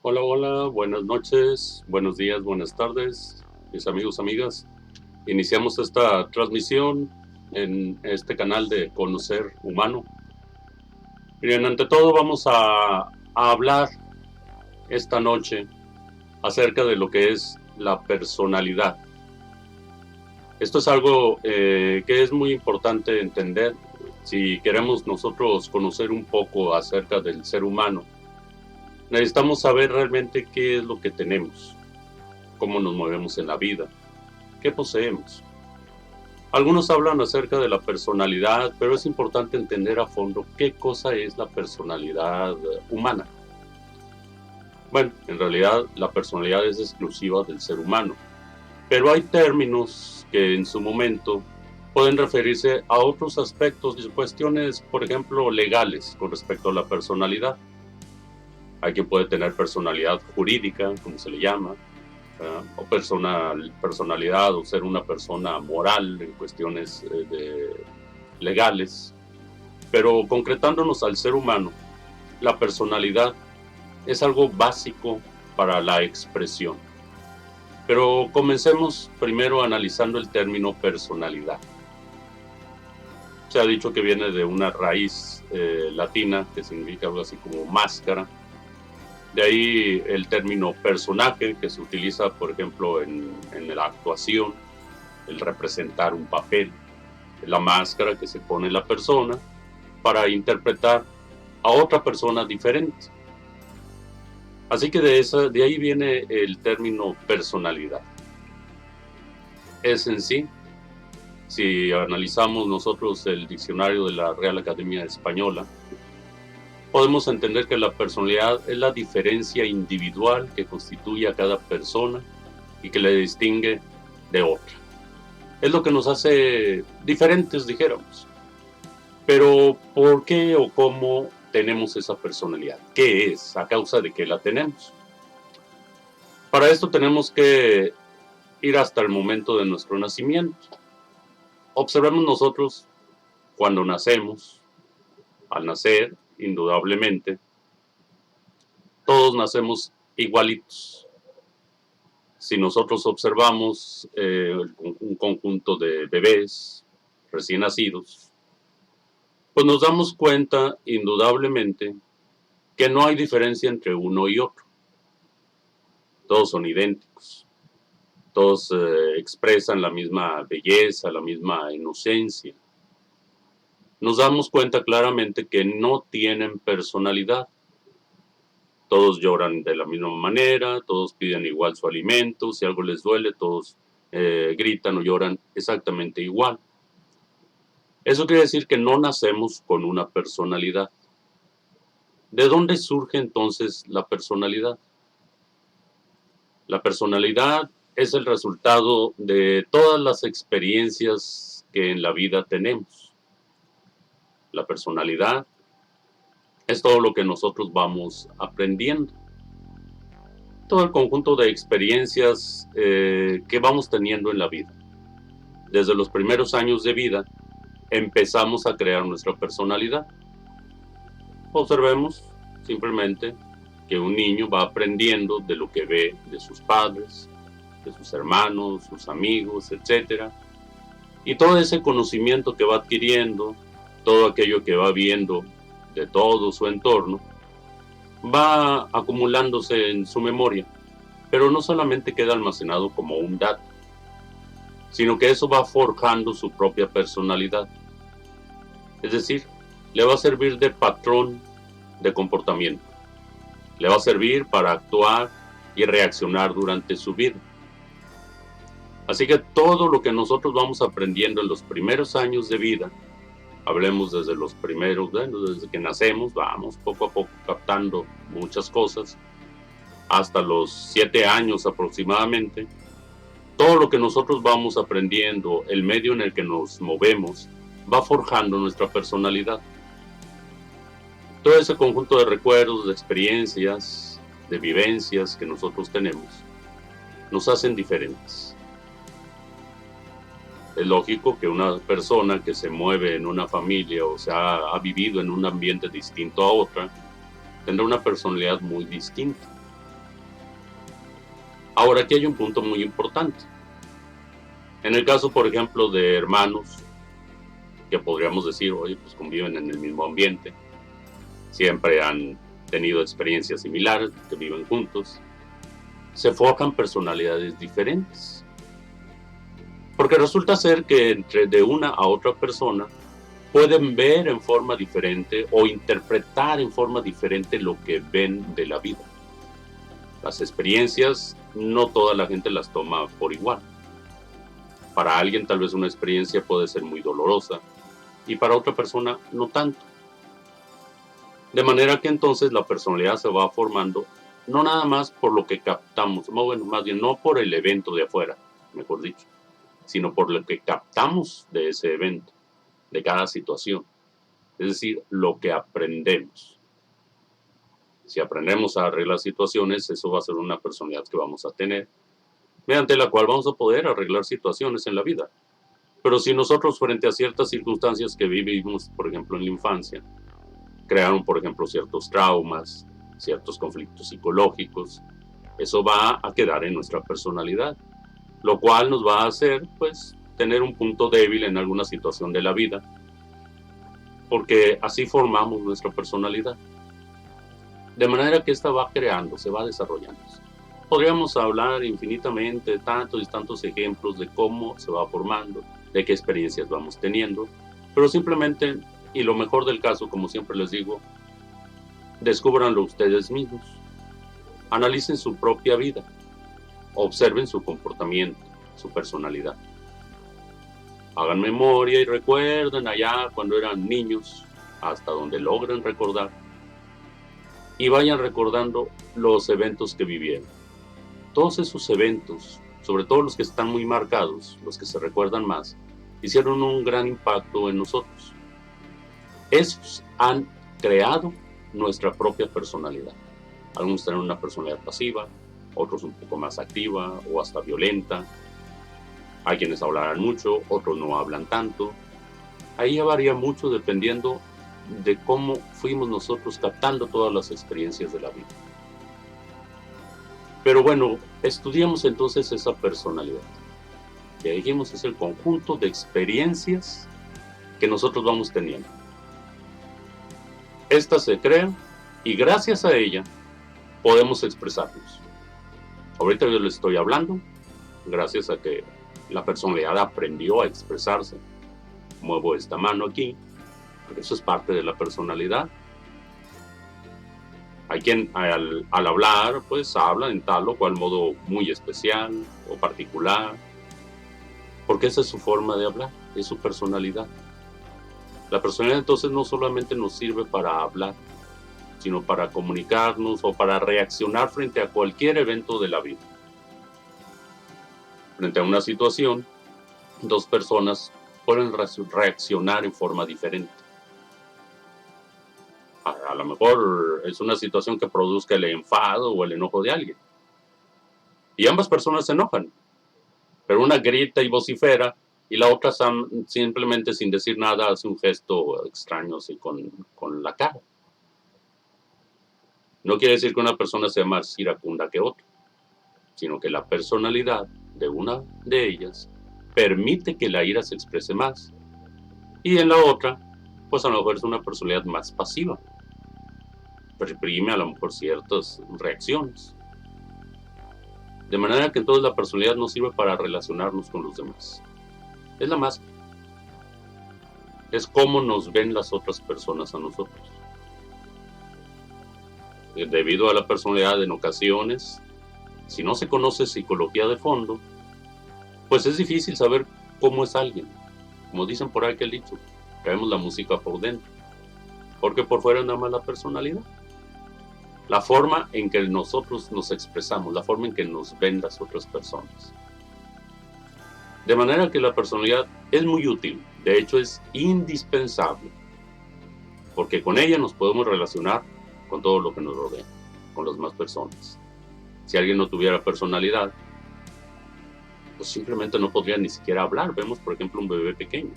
Hola, hola, buenas noches, buenos días, buenas tardes, mis amigos, amigas. Iniciamos esta transmisión en este canal de Conocer Humano. Bien, ante todo vamos a hablar esta noche acerca de lo que es la personalidad. Esto es algo que es muy importante entender si queremos nosotros conocer un poco acerca del ser humano. Necesitamos saber realmente qué es lo que tenemos, cómo nos movemos en la vida, qué poseemos. Algunos hablan acerca de la personalidad, pero es importante entender a fondo qué cosa es la personalidad humana. Bueno, en realidad la personalidad es exclusiva del ser humano, pero hay términos que en su momento pueden referirse a otros aspectos y cuestiones, por ejemplo, legales con respecto a la personalidad. Hay quien puede tener personalidad jurídica, como se le llama, o personalidad o ser una persona moral en cuestiones legales. Pero concretándonos al ser humano, la personalidad es algo básico para la expresión. Pero comencemos primero analizando el término personalidad. Se ha dicho que viene de una raíz latina que significa algo así como máscara. De ahí el término personaje, que se utiliza, por ejemplo, en la actuación, el representar un papel, la máscara que se pone la persona para interpretar a otra persona diferente. Así que de ahí viene el término personalidad. Es en sí, si analizamos nosotros el diccionario de la Real Academia Española, podemos entender que la personalidad es la diferencia individual que constituye a cada persona y que le distingue de otra. Es lo que nos hace diferentes, dijéramos. Pero ¿por qué o cómo tenemos esa personalidad? ¿Qué es? ¿A causa de qué la tenemos? Para esto tenemos que ir hasta el momento de nuestro nacimiento. Observemos nosotros cuando nacemos. Al nacer, indudablemente, todos nacemos igualitos. Si nosotros observamos un conjunto de bebés recién nacidos, pues nos damos cuenta indudablemente que no hay diferencia entre uno y otro. Todos son idénticos. Todos expresan la misma belleza, la misma inocencia. Nos damos cuenta claramente que no tienen personalidad. Todos lloran de la misma manera, todos piden igual su alimento, si algo les duele, todos gritan o lloran exactamente igual. Eso quiere decir que no nacemos con una personalidad. ¿De dónde surge entonces la personalidad? La personalidad es el resultado de todas las experiencias que en la vida tenemos. La personalidad es todo lo que nosotros vamos aprendiendo. Todo el conjunto de experiencias que vamos teniendo en la vida. Desde los primeros años de vida empezamos a crear nuestra personalidad. Observemos simplemente que un niño va aprendiendo de lo que ve de sus padres, de sus hermanos, sus amigos, etc. Y todo ese conocimiento que va adquiriendo, todo aquello que va viendo de todo su entorno, va acumulándose en su memoria, pero no solamente queda almacenado como un dato, sino que eso va forjando su propia personalidad. Es decir, le va a servir de patrón de comportamiento, le va a servir para actuar y reaccionar durante su vida. Así que todo lo que nosotros vamos aprendiendo en los primeros años de vida, hablemos desde los primeros, bueno, desde que nacemos, vamos poco a poco captando muchas cosas, hasta los 7 años aproximadamente, todo lo que nosotros vamos aprendiendo, el medio en el que nos movemos, va forjando nuestra personalidad. Todo ese conjunto de recuerdos, de experiencias, de vivencias que nosotros tenemos, nos hacen diferentes. Es lógico que una persona que se mueve en una familia o sea, ha vivido en un ambiente distinto a otra, tendrá una personalidad muy distinta. Ahora, aquí hay un punto muy importante. En el caso, por ejemplo, de hermanos, que podríamos decir, oye, pues conviven en el mismo ambiente, siempre han tenido experiencias similares, que viven juntos, se forjan personalidades diferentes. Porque resulta ser que entre de una a otra persona pueden ver en forma diferente o interpretar en forma diferente lo que ven de la vida. Las experiencias no toda la gente las toma por igual. Para alguien tal vez una experiencia puede ser muy dolorosa y para otra persona no tanto. De manera que entonces la personalidad se va formando no nada más por lo que captamos, bueno, más bien no por el evento de afuera, mejor dicho, sino por lo que captamos de ese evento, de cada situación. Es decir, lo que aprendemos. Si aprendemos a arreglar situaciones, eso va a ser una personalidad que vamos a tener, mediante la cual vamos a poder arreglar situaciones en la vida. Pero si nosotros frente a ciertas circunstancias que vivimos, por ejemplo en la infancia, crearon por ejemplo ciertos traumas, ciertos conflictos psicológicos, eso va a quedar en nuestra personalidad, lo cual nos va a hacer pues tener un punto débil en alguna situación de la vida, porque así formamos nuestra personalidad. De manera que esta va creando, se va desarrollando. Podríamos hablar infinitamente de tantos y tantos ejemplos de cómo se va formando, de qué experiencias vamos teniendo, pero simplemente, y lo mejor del caso, como siempre les digo, descúbranlo ustedes mismos, analicen su propia vida, observen su comportamiento, su personalidad. Hagan memoria y recuerden allá cuando eran niños, hasta donde logren recordar, y vayan recordando los eventos que vivieron. Todos esos eventos, sobre todo los que están muy marcados, los que se recuerdan más, hicieron un gran impacto en nosotros. Esos han creado nuestra propia personalidad. Algunos tienen una personalidad pasiva, otros un poco más activa o hasta violenta. Hay quienes hablarán mucho, otros no hablan tanto. Ahí ya varía mucho dependiendo de cómo fuimos nosotros captando todas las experiencias de la vida. Pero bueno, estudiamos entonces esa personalidad. Ya dijimos, es el conjunto de experiencias que nosotros vamos teniendo. Esta se crea y gracias a ella podemos expresarnos. Ahorita yo les estoy hablando gracias a que la personalidad aprendió a expresarse. Muevo esta mano aquí, porque eso es parte de la personalidad. Hay quien al hablar, pues habla en tal o cual modo muy especial o particular, porque esa es su forma de hablar, es su personalidad. La personalidad entonces no solamente nos sirve para hablar, sino para comunicarnos o para reaccionar frente a cualquier evento de la vida. Frente a una situación, dos personas pueden reaccionar en forma diferente. A lo mejor es una situación que produzca el enfado o el enojo de alguien. Y ambas personas se enojan, pero una grita y vocifera y la otra simplemente sin decir nada hace un gesto extraño así con la cara. No quiere decir que una persona sea más iracunda que otra, sino que la personalidad de una de ellas permite que la ira se exprese más. Y en la otra, pues a lo mejor es una personalidad más pasiva. Reprime a lo mejor ciertas reacciones. De manera que entonces la personalidad nos sirve para relacionarnos con los demás. Es la máscara. Es cómo nos ven las otras personas a nosotros. Debido a la personalidad, en ocasiones, si no se conoce psicología de fondo, pues es difícil saber cómo es alguien. Como dicen por ahí que el dicho, traemos la música por dentro, porque por fuera nada más la personalidad. La forma en que nosotros nos expresamos, la forma en que nos ven las otras personas. De manera que la personalidad es muy útil, de hecho es indispensable, porque con ella nos podemos relacionar con todo lo que nos rodea, con las demás personas. Si alguien no tuviera personalidad, pues simplemente no podría ni siquiera hablar. Vemos, por ejemplo, un bebé pequeño.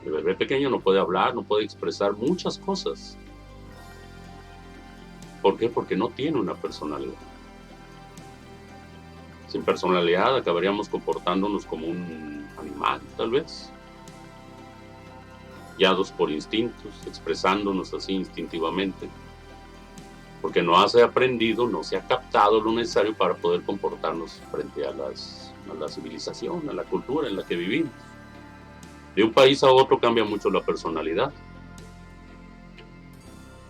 El bebé pequeño no puede hablar, no puede expresar muchas cosas. ¿Por qué? Porque no tiene una personalidad. Sin personalidad acabaríamos comportándonos como un animal, tal vez, guiados por instintos, expresándonos así instintivamente, porque no se ha aprendido, no se ha captado lo necesario para poder comportarnos frente a la civilización, a la cultura en la que vivimos. De un país a otro cambia mucho la personalidad.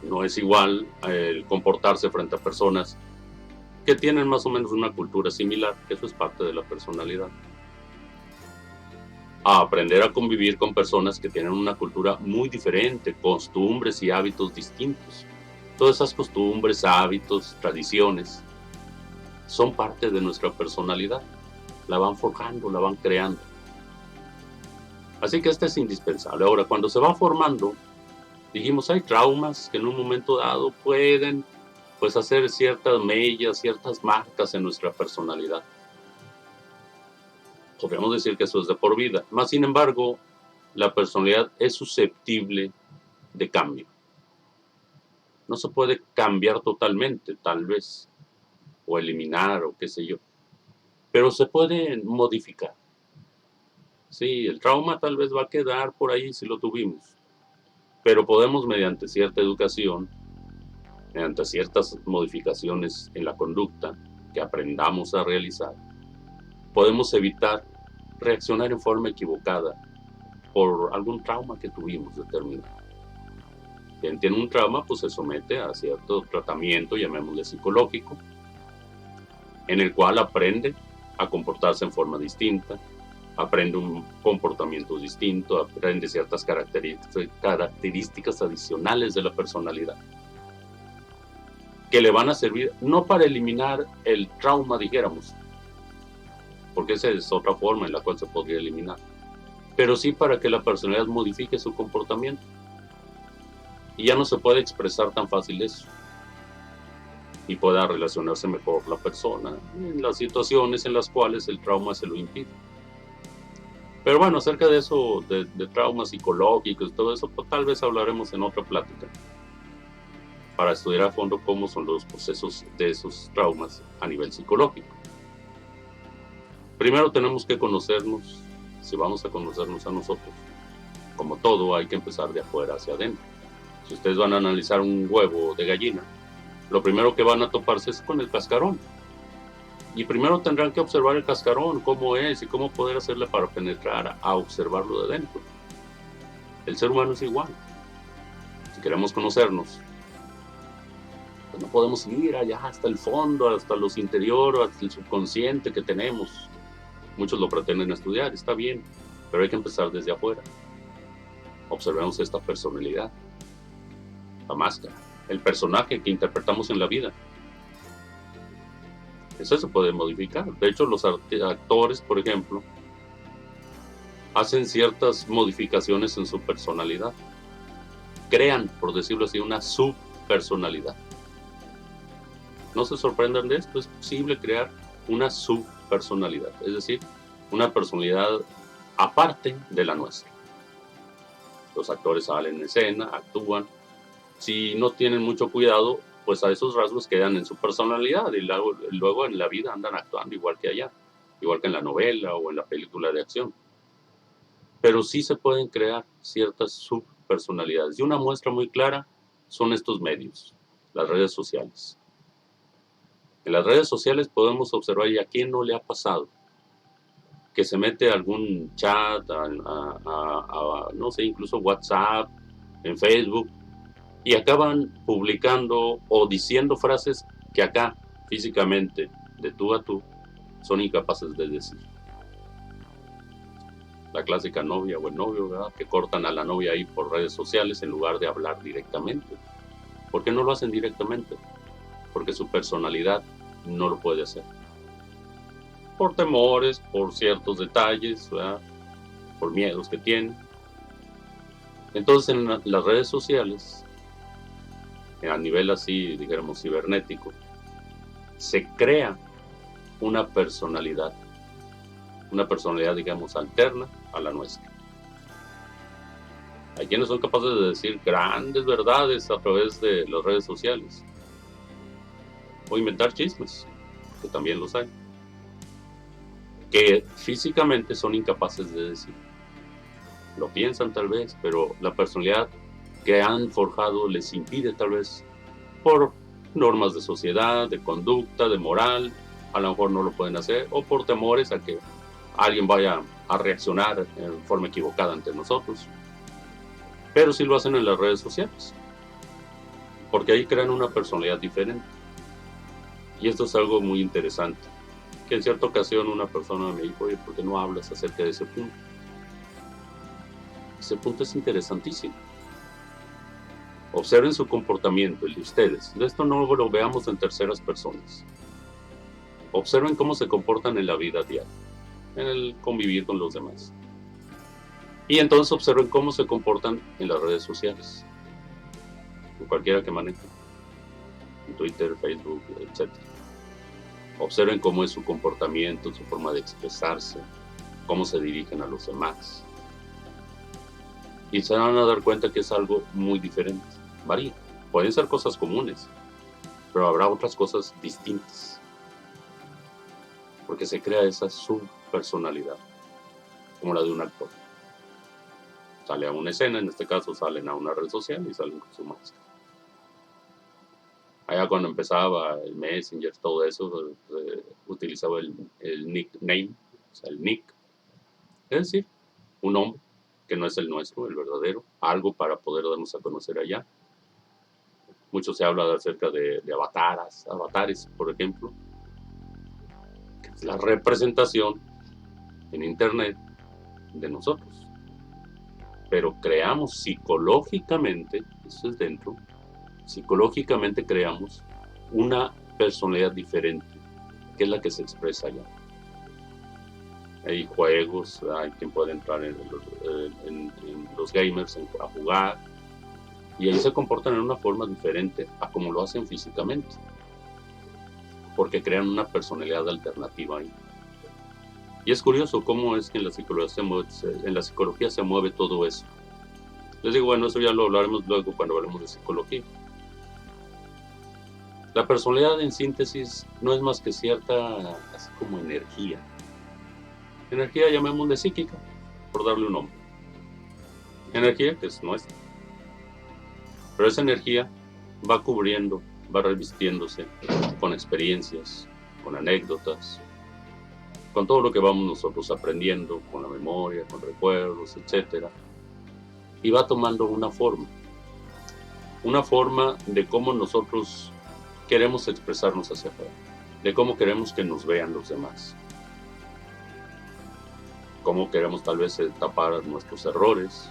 No es igual el comportarse frente a personas que tienen más o menos una cultura similar, que eso es parte de la personalidad, a aprender a convivir con personas que tienen una cultura muy diferente, costumbres y hábitos distintos. Todas esas costumbres, hábitos, tradiciones son parte de nuestra personalidad. La van forjando, la van creando. Así que este es indispensable. Ahora, cuando se va formando, dijimos, hay traumas que en un momento dado pueden pues hacer ciertas mellas, ciertas marcas en nuestra personalidad. Podríamos decir que eso es de por vida. Más sin embargo, la personalidad es susceptible de cambio. No se puede cambiar totalmente, tal vez, o eliminar, o qué sé yo, pero se puede modificar. Sí, el trauma tal vez va a quedar por ahí si lo tuvimos, pero podemos mediante cierta educación, mediante ciertas modificaciones en la conducta que aprendamos a realizar, podemos evitar reaccionar en forma equivocada por algún trauma que tuvimos determinado. Quien tiene un trauma, pues se somete a cierto tratamiento, llamémosle psicológico, en el cual aprende a comportarse en forma distinta, aprende un comportamiento distinto, aprende ciertas características adicionales de la personalidad, que le van a servir no para eliminar el trauma, dijéramos, porque esa es otra forma en la cual se podría eliminar, pero sí para que la personalidad modifique su comportamiento. Y ya no se puede expresar tan fácil eso. Y pueda relacionarse mejor la persona en las situaciones en las cuales el trauma se lo impide. Pero bueno, acerca de eso, de traumas psicológicos y todo eso, pues tal vez hablaremos en otra plática, para estudiar a fondo cómo son los procesos de esos traumas a nivel psicológico. Primero tenemos que conocernos, si vamos a conocernos a nosotros. Como todo, hay que empezar de afuera hacia adentro. Si ustedes van a analizar un huevo de gallina, lo primero que van a toparse es con el cascarón. Y primero tendrán que observar el cascarón, cómo es y cómo poder hacerle para penetrar a observarlo de dentro. El ser humano es igual. Si queremos conocernos, pues no podemos ir allá hasta el fondo, hasta los interiores, hasta el subconsciente que tenemos. Muchos lo pretenden estudiar, está bien, pero hay que empezar desde afuera. Observemos esta personalidad, la máscara, el personaje que interpretamos en la vida. Eso se puede modificar. De hecho, los actores, por ejemplo, hacen ciertas modificaciones en su personalidad. Crean, por decirlo así, una subpersonalidad. No se sorprendan de esto, es posible crear una subpersonalidad, es decir, una personalidad aparte de la nuestra. Los actores salen en escena, actúan. Si no tienen mucho cuidado, pues a esos rasgos quedan en su personalidad y luego en la vida andan actuando igual que allá, igual que en la novela o en la película de acción. Pero sí se pueden crear ciertas subpersonalidades. Y una muestra muy clara son estos medios, las redes sociales. En las redes sociales podemos observar, y a quién no le ha pasado, que se mete a algún chat, no sé, incluso WhatsApp, en Facebook, y acaban publicando o diciendo frases que acá, físicamente, de tú a tú, son incapaces de decir. La clásica novia o el novio, ¿verdad?, que cortan a la novia ahí por redes sociales en lugar de hablar directamente. ¿Por qué no lo hacen directamente? Porque su personalidad no lo puede hacer. Por temores, por ciertos detalles, ¿verdad?, por miedos que tienen. Entonces en las redes sociales, a nivel así, digamos, cibernético, se crea una personalidad, digamos, alterna a la nuestra. Hay quienes son capaces de decir grandes verdades a través de las redes sociales, o inventar chismes, que también los hay. que físicamente son incapaces de decir. Lo piensan tal vez, pero la personalidad que han forjado les impide tal vez por normas de sociedad, de conducta, de moral, a lo mejor no lo pueden hacer, o por temores a que alguien vaya a reaccionar en forma equivocada ante nosotros. Pero sí lo hacen en las redes sociales, porque ahí crean una personalidad diferente. Y esto es algo muy interesante, que en cierta ocasión una persona me dijo, oye, ¿por qué no hablas acerca de ese punto? Ese punto es interesantísimo. Observen su comportamiento, el de ustedes. De esto no lo veamos en terceras personas. Observen cómo se comportan en la vida diaria, en el convivir con los demás. Y entonces observen cómo se comportan en las redes sociales, en cualquiera que manejen, en Twitter, Facebook, etc. Observen cómo es su comportamiento, su forma de expresarse, cómo se dirigen a los demás. Y se van a dar cuenta que es algo muy diferente. Varía. Pueden ser cosas comunes, pero habrá otras cosas distintas. Porque se crea esa subpersonalidad, como la de un actor. Sale a una escena, en este caso salen a una red social y salen con su máscara. Allá cuando empezaba el Messenger, todo eso, utilizaba el nickname, o sea, el nick. Es decir, un nombre que no es el nuestro, el verdadero, algo para poder darnos a conocer allá. Mucho se habla acerca de avatares, por ejemplo, que es la representación en Internet de nosotros. Pero creamos psicológicamente, eso es dentro, psicológicamente creamos una personalidad diferente, que es la que se expresa allá. Hay juegos, hay quien puede entrar en los gamers a jugar, y ahí se comportan en una forma diferente a como lo hacen físicamente, porque crean una personalidad alternativa ahí. Y es curioso cómo es que en la psicología se mueve todo eso. Les digo, bueno, eso ya lo hablaremos luego cuando hablemos de psicología. La personalidad en síntesis no es más que cierta, así como energía. Energía llamémosle psíquica, por darle un nombre. Energía que es nuestra. Pero esa energía va cubriendo, va revistiéndose con experiencias, con anécdotas, con todo lo que vamos nosotros aprendiendo, con la memoria, con recuerdos, etc. Y va tomando una forma de cómo nosotros queremos expresarnos hacia afuera, de cómo queremos que nos vean los demás, cómo queremos tal vez tapar nuestros errores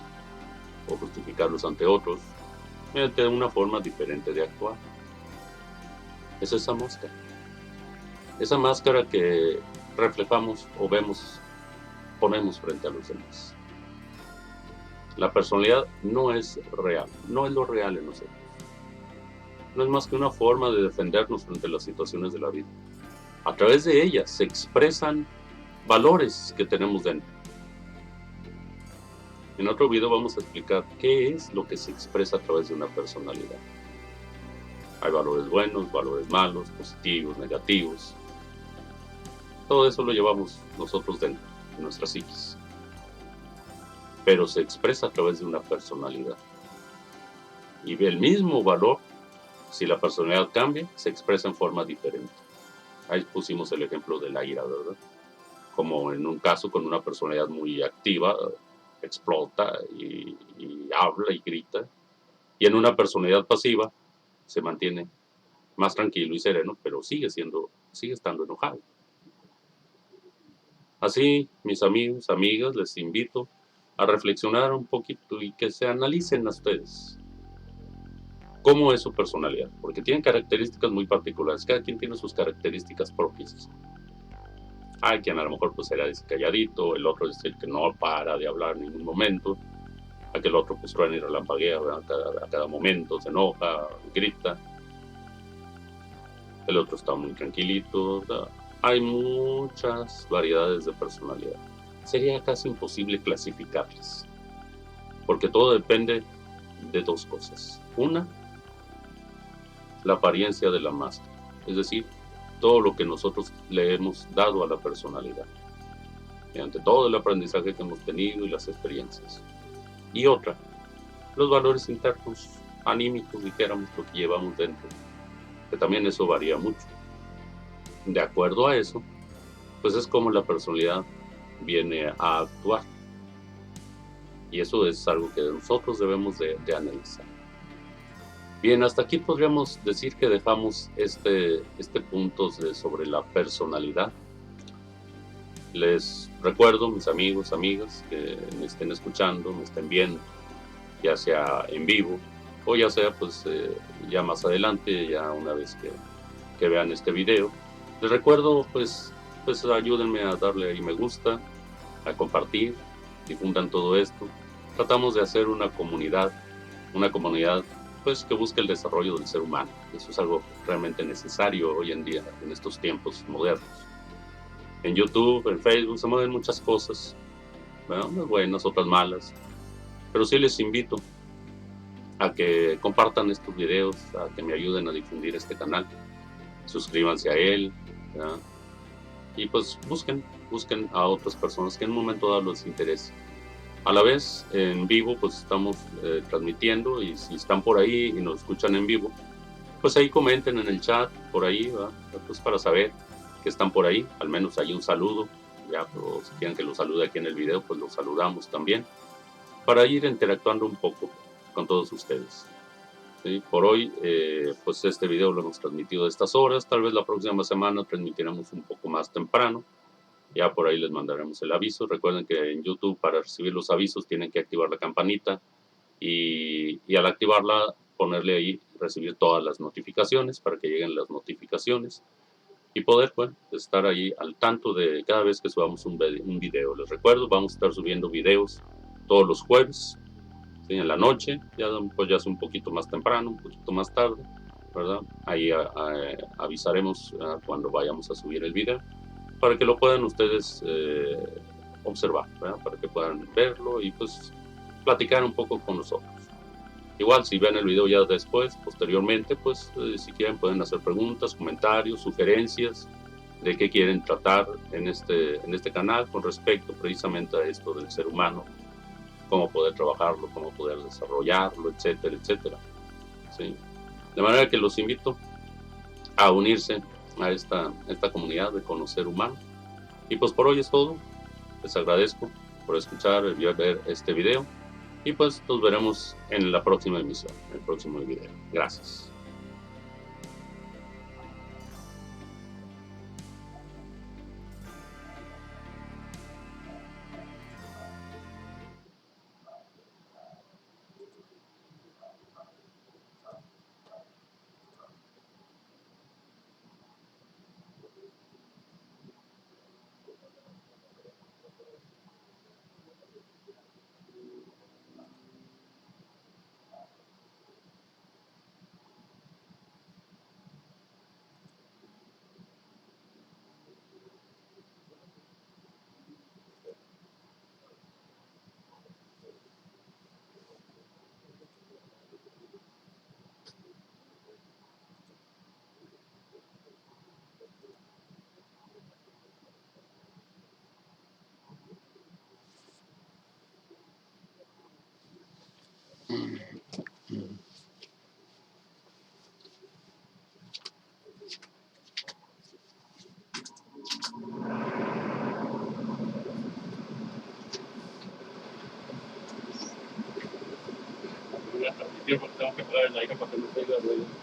o justificarlos ante otros, mediante una forma diferente de actuar. Es esa máscara que reflejamos o ponemos frente a los demás. La personalidad no es real, no es lo real en nosotros. No es más que una forma de defendernos frente a las situaciones de la vida. A través de ella se expresan valores que tenemos dentro. En otro video vamos a explicar qué es lo que se expresa a través de una personalidad. Hay valores buenos, valores malos, positivos, negativos. Todo eso lo llevamos nosotros dentro, en nuestra psiquis. Pero se expresa a través de una personalidad. Y el mismo valor, si la personalidad cambia, se expresa en forma diferente. Ahí pusimos el ejemplo de la ira, ¿verdad? Como en un caso con una personalidad muy activa, explota y habla y grita. Y en una personalidad pasiva se mantiene más tranquilo y sereno, pero sigue estando enojado. Así, mis amigos, amigas, les invito a reflexionar un poquito y que se analicen a ustedes cómo es su personalidad, porque tienen características muy particulares, cada quien tiene sus características propias. Hay quien a lo mejor pues será calladito, el otro es el que no para de hablar en ningún momento, aquel otro pues truena y relampaguea a cada momento, se enoja, grita, el otro está muy tranquilito, o sea, hay muchas variedades de personalidad. Sería casi imposible clasificarlas, porque todo depende de dos cosas. Una, la apariencia de la máscara, es decir, todo lo que nosotros le hemos dado a la personalidad. mediante todo el aprendizaje que hemos tenido y las experiencias. Y otra, los valores internos, anímicos, dijéramos, lo que llevamos dentro, que también eso varía mucho. De acuerdo a eso, pues es como la personalidad viene a actuar. Y eso es algo que nosotros debemos de analizar. Bien, hasta aquí podríamos decir que dejamos este punto sobre la personalidad. Les recuerdo, mis amigos, amigas, que me estén escuchando, me estén viendo, ya sea en vivo o ya sea pues ya más adelante, ya una vez que vean este video. Les recuerdo pues ayúdenme a darle ahí me gusta, a compartir, difundan todo esto. Tratamos de hacer una comunidad pues que busque el desarrollo del ser humano. Eso es algo realmente necesario hoy en día, en estos tiempos modernos. En YouTube, en Facebook, se mueven muchas cosas, ¿verdad? Unas buenas, otras malas, pero sí les invito a que compartan estos videos, a que me ayuden a difundir este canal, suscríbanse a él, ¿verdad? Y pues busquen a otras personas que en un momento dado les interese. A la vez, en vivo, pues estamos transmitiendo, y si están por ahí y nos escuchan en vivo, pues ahí comenten en el chat, por ahí, ¿verdad? Pues para saber que están por ahí, al menos hay un saludo, ya, pero si quieren que los salude aquí en el video, pues los saludamos también, para ir interactuando un poco con todos ustedes. ¿Sí? Por hoy, pues este video lo hemos transmitido a estas horas, tal vez la próxima semana transmitiremos un poco más temprano, ya por ahí les mandaremos el aviso. Recuerden que en YouTube, para recibir los avisos, tienen que activar la campanita y al activarla, ponerle ahí recibir todas las notificaciones para que lleguen las notificaciones y poder estar ahí al tanto de cada vez que subamos un video. Les recuerdo, vamos a estar subiendo videos todos los jueves, ¿sí? En la noche, pues ya es un poquito más temprano, un poquito más tarde, ¿verdad? Ahí avisaremos cuando vayamos a subir el video, para que lo puedan ustedes observar, ¿verdad? Para que puedan verlo y pues platicar un poco con nosotros. Igual, si ven el video ya después, posteriormente, pues si quieren pueden hacer preguntas, comentarios, sugerencias de qué quieren tratar en este canal con respecto precisamente a esto del ser humano, cómo poder trabajarlo, cómo poder desarrollarlo, etcétera, etcétera. ¿Sí? De manera que los invito a unirse a esta comunidad de Conocer Humano. Y pues por hoy es todo. Les agradezco por escuchar y ver este video. Y pues nos veremos en la próxima emisión, en el próximo video. Gracias. Voy a transmitir porque tengo que pagar el aire para que no caiga el ruido.